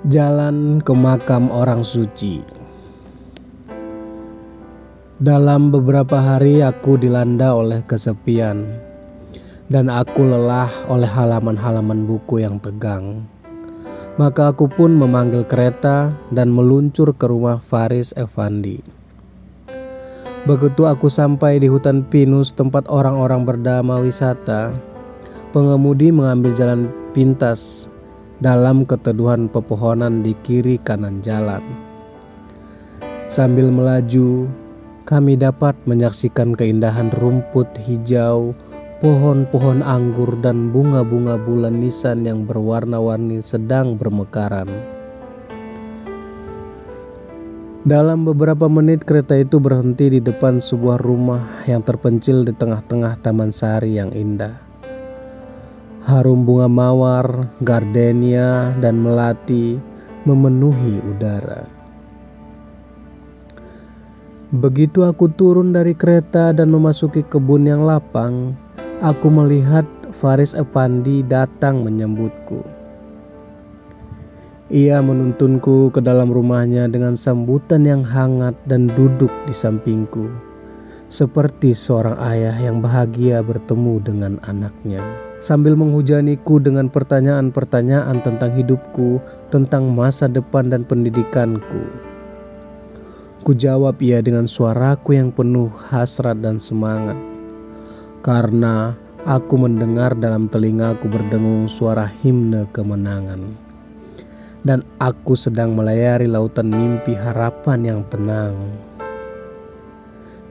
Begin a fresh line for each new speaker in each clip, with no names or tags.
Jalan ke makam orang suci. Dalam beberapa hari aku dilanda oleh kesepian, dan aku lelah oleh halaman-halaman buku yang tegang. Maka aku pun memanggil kereta dan meluncur ke rumah Faris Effandi. Begitu aku sampai di hutan pinus tempat orang-orang berdama wisata, pengemudi mengambil jalan pintas dalam keteduhan pepohonan di kiri kanan jalan. Sambil melaju, kami dapat menyaksikan keindahan rumput hijau, pohon-pohon anggur dan bunga-bunga bulan nisan yang berwarna-warni sedang bermekaran. Dalam beberapa menit kereta itu berhenti di depan sebuah rumah yang terpencil di tengah-tengah taman sari yang indah. Harum bunga mawar, gardenia, dan melati memenuhi udara. Begitu aku turun dari kereta dan memasuki kebun yang lapang, aku melihat Faris Effandi datang menyambutku. Ia menuntunku ke dalam rumahnya dengan sambutan yang hangat dan duduk di sampingku, seperti seorang ayah yang bahagia bertemu dengan anaknya. Sambil menghujaniku dengan pertanyaan-pertanyaan tentang hidupku, tentang masa depan dan pendidikanku. Kujawab ia dengan suaraku yang penuh hasrat dan semangat, karena aku mendengar dalam telingaku berdengung suara himne kemenangan. Dan aku sedang melayari lautan mimpi harapan yang tenang.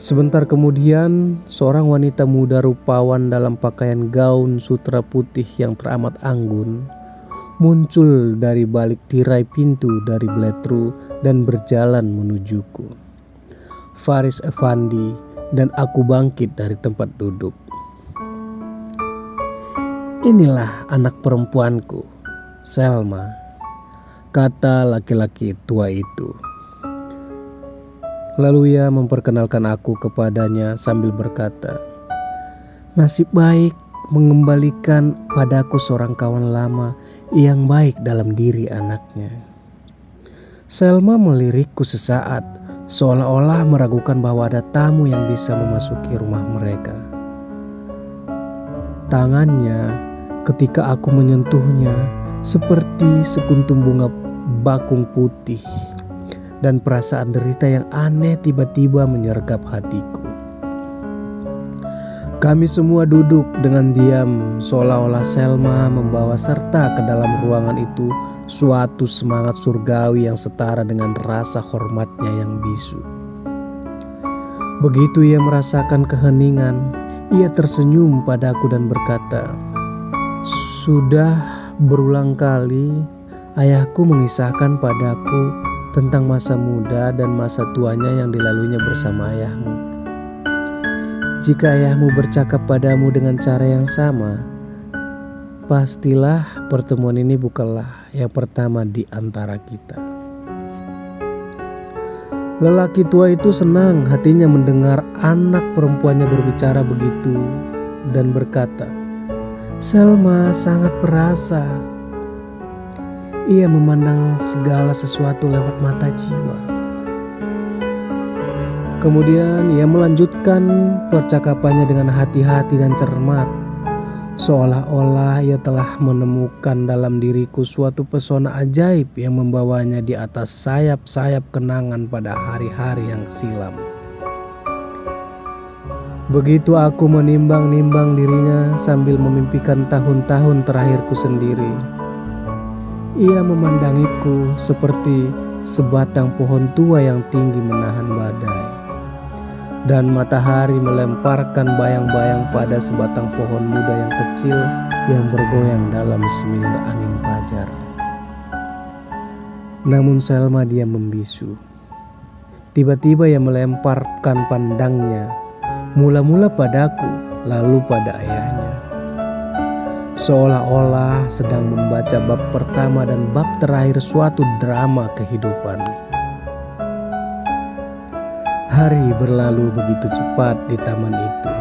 Sebentar kemudian, seorang wanita muda rupawan dalam pakaian gaun sutra putih yang teramat anggun muncul dari balik tirai pintu dari Bletru dan berjalan menujuku. Faris Effandi dan aku bangkit dari tempat duduk. "Inilah anak perempuanku, Selma," kata laki-laki tua itu. Lalu ia memperkenalkan aku kepadanya sambil berkata, "Nasib baik mengembalikan padaku seorang kawan lama yang baik dalam diri anaknya." Selma melirikku sesaat, seolah-olah meragukan bahwa ada tamu yang bisa memasuki rumah mereka. Tangannya ketika aku menyentuhnya seperti sekuntum bunga bakung putih. Dan perasaan derita yang aneh tiba-tiba menyergap hatiku. Kami semua duduk dengan diam, seolah-olah Selma membawa serta ke dalam ruangan itu suatu semangat surgawi yang setara dengan rasa hormatnya yang bisu. Begitu ia merasakan keheningan, ia tersenyum padaku dan berkata, "Sudah berulang kali ayahku mengisahkan padaku tentang masa muda dan masa tuanya yang dilaluinya bersama ayahmu. Jika ayahmu bercakap padamu dengan cara yang sama, pastilah pertemuan ini bukanlah yang pertama di antara kita." Lelaki tua itu senang hatinya mendengar anak perempuannya berbicara begitu dan berkata, "Selma sangat perasa. Ia memandang segala sesuatu lewat mata jiwa." Kemudian ia melanjutkan percakapannya dengan hati-hati dan cermat, seolah-olah ia telah menemukan dalam diriku suatu pesona ajaib yang membawanya di atas sayap-sayap kenangan pada hari-hari yang silam. Begitu aku menimbang-nimbang dirinya sambil memimpikan tahun-tahun terakhirku sendiri, ia memandangiku seperti sebatang pohon tua yang tinggi menahan badai, dan matahari melemparkan bayang-bayang pada sebatang pohon muda yang kecil yang bergoyang dalam semilir angin fajar. Namun Selma diam membisu. Tiba-tiba ia melemparkan pandangnya, mula-mula padaku, lalu pada ayahnya, seolah-olah sedang membaca bab pertama dan bab terakhir suatu drama kehidupan. Hari berlalu begitu cepat di taman itu.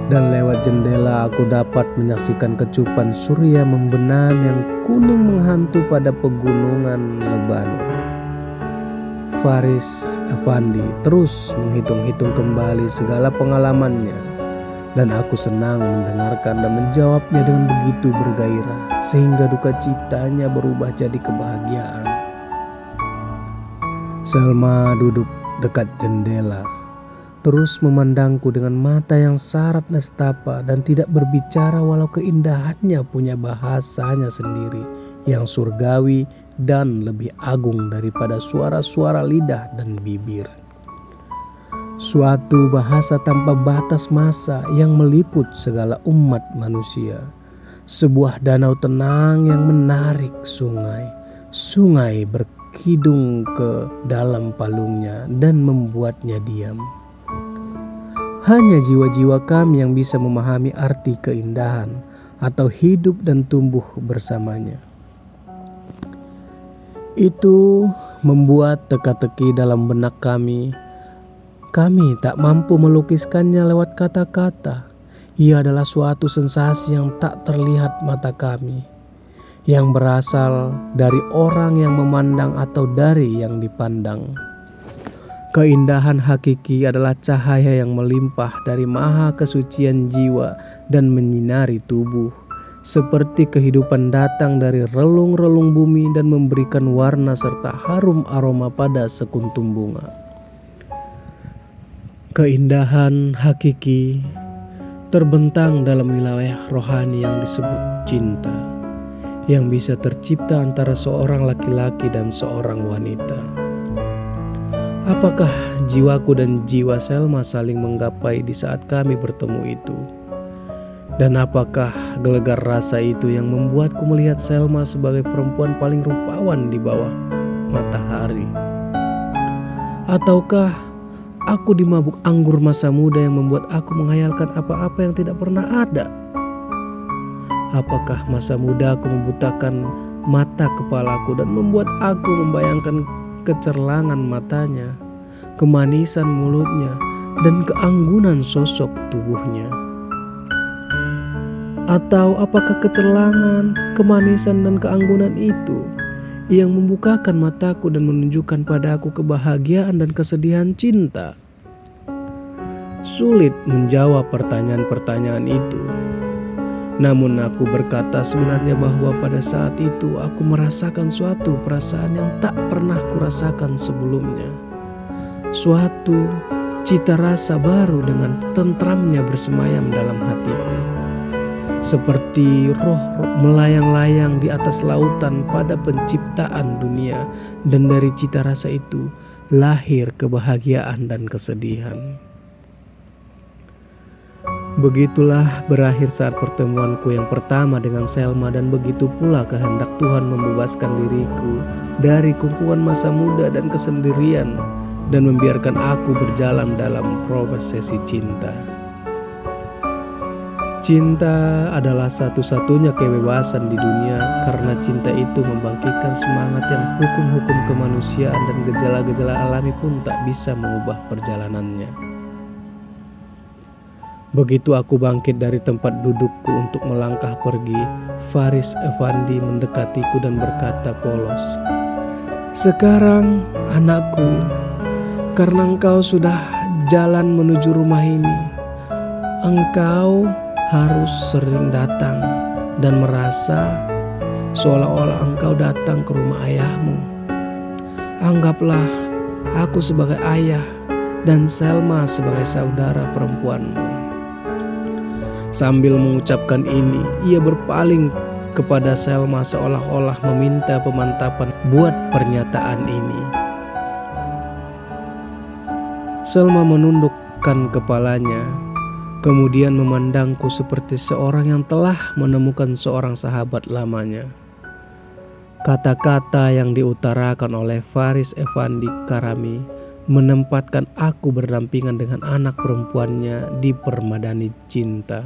Dan lewat jendela aku dapat menyaksikan kecupan surya membenam yang kuning menghantu pada pegunungan Lebanon. Faris Effendi terus menghitung-hitung kembali segala pengalamannya, dan aku senang mendengarkan dan menjawabnya dengan begitu bergairah sehingga duka citanya berubah jadi kebahagiaan. Selma duduk dekat jendela, terus memandangku dengan mata yang syarat nestapa dan tidak berbicara walau keindahannya punya bahasanya sendiri yang surgawi dan lebih agung daripada suara-suara lidah dan bibir. Suatu bahasa tanpa batas masa yang meliput segala umat manusia. Sebuah danau tenang yang menarik sungai berkidung ke dalam palungnya dan membuatnya diam. Hanya jiwa-jiwa kami yang bisa memahami arti keindahan atau hidup dan tumbuh bersamanya. Itu membuat teka-teki dalam benak kami. Kami tak mampu melukiskannya lewat kata-kata. Ia adalah suatu sensasi yang tak terlihat mata kami, yang berasal dari orang yang memandang atau dari yang dipandang. Keindahan hakiki adalah cahaya yang melimpah dari maha kesucian jiwa dan menyinari tubuh, seperti kehidupan datang dari relung-relung bumi dan memberikan warna serta harum aroma pada sekuntum bunga. Keindahan hakiki terbentang dalam wilayah rohani yang disebut cinta, yang bisa tercipta antara seorang laki-laki dan seorang wanita. Apakah jiwaku dan jiwa Selma saling menggapai di saat kami bertemu itu? Dan apakah gelegar rasa itu yang membuatku melihat Selma sebagai perempuan paling rupawan di bawah matahari? Ataukah aku dimabuk anggur masa muda yang membuat aku menghayalkan apa-apa yang tidak pernah ada? Apakah masa muda aku membutakan mata kepalaku dan membuat aku membayangkan kecerlangan matanya, kemanisan mulutnya, dan keanggunan sosok tubuhnya? Atau apakah kecerlangan, kemanisan, dan keanggunan itu yang membukakan mataku dan menunjukkan padaku kebahagiaan dan kesedihan cinta? Sulit menjawab pertanyaan-pertanyaan itu. Namun aku berkata sebenarnya bahwa pada saat itu aku merasakan suatu perasaan yang tak pernah kurasakan sebelumnya. Suatu cita rasa baru dengan tentramnya bersemayam dalam hatiku. Seperti roh melayang-layang di atas lautan pada penciptaan dunia, dan dari cita rasa itu lahir kebahagiaan dan kesedihan. Begitulah berakhir saat pertemuanku yang pertama dengan Selma, dan begitu pula kehendak Tuhan membebaskan diriku dari kungkungan masa muda dan kesendirian dan membiarkan aku berjalan dalam prosesi cinta. Cinta adalah satu-satunya kebebasan di dunia, karena cinta itu membangkitkan semangat yang hukum-hukum kemanusiaan dan gejala-gejala alami pun tak bisa mengubah perjalanannya. Begitu aku bangkit dari tempat dudukku untuk melangkah pergi, Faris Effendi mendekatiku dan berkata polos, "Sekarang anakku, karena engkau sudah jalan menuju rumah ini, engkau harus sering datang dan merasa seolah-olah engkau datang ke rumah ayahmu. Anggaplah aku sebagai ayah dan Selma sebagai saudara perempuanmu." Sambil mengucapkan ini, ia berpaling kepada Selma seolah-olah meminta pemantapan buat pernyataan ini. Selma menundukkan kepalanya, kemudian memandangku seperti seorang yang telah menemukan seorang sahabat lamanya. Kata-kata yang diutarakan oleh Faris Effendi Karami menempatkan aku berdampingan dengan anak perempuannya di permadani cinta.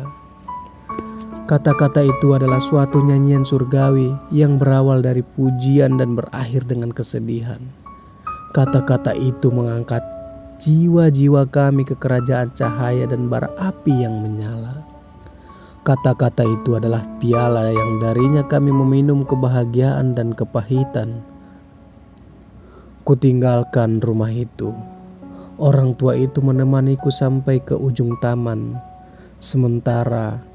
Kata-kata itu adalah suatu nyanyian surgawi yang berawal dari pujian dan berakhir dengan kesedihan. Kata-kata itu mengangkat jiwa-jiwa kami ke kerajaan cahaya dan bara api yang menyala. Kata-kata itu adalah piala yang darinya kami meminum kebahagiaan dan kepahitan. Kutinggalkan rumah itu. Orang tua itu menemaniku sampai ke ujung taman. Sementara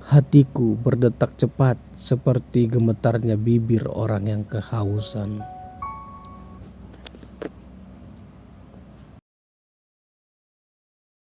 hatiku berdetak cepat seperti gemetarnya bibir orang yang kehausan.